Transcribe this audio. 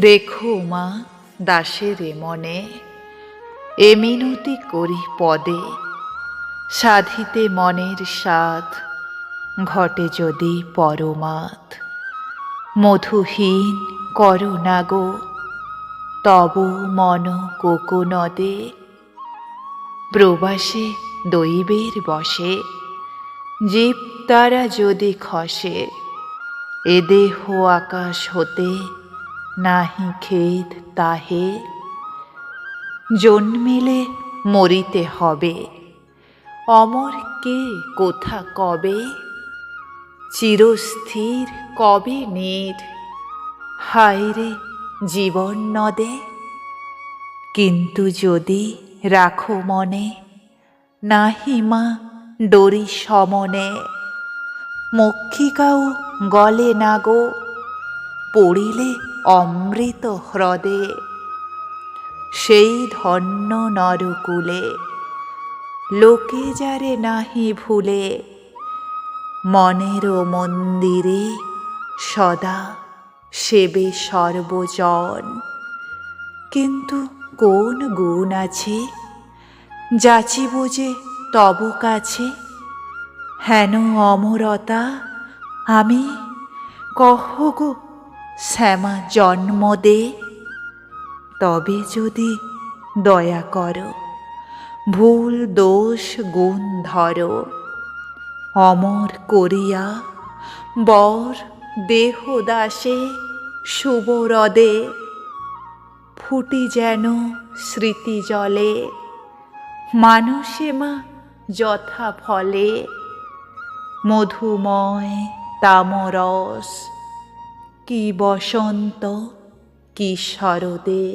রেখো মা দাসের মনে, এ মিনতি করি পদে, সাধিতে মনের সাধ, ঘটে যদি পরমাদ। মধুহীন করো না গো তব মন কোকোনদে, প্রবাসে দৈবের বশে জীব তারা যদি খসে, এ দেহ আকাশ হতে নাহি খেদ তাহে। জন্মিলে মরিতে হবে, অমর কে কোথা কবে, চিরস্থির কবে নীর, হায় রে জীবন নদে। কিন্তু যদি রাখো মনে, নাহি মা ডরি সমনে, মক্ষিকাও গলে না গো পড়িলে অমৃত হ্রদে। সেই ধন্য নরকুলে লোকে যারে নাহি ভুলে, মনের মন্দিরে সদা সেবে সর্বজন। কিন্তু কোন গুণ আছে যাচিব যে তব কাছে, হেন অমরতা আমি কহ গো শ্যামা জন্ম দে। তবে যদি দয়া করো ভুল দোষ গুণ ধরো, অমর করিয়া বর দেহ দাসে শুভরদে। ফুটি যেন স্মৃতি জলে মানুষে মা যথা ফলে, মধুময় তামরস কি বসন্ত কি শরদে।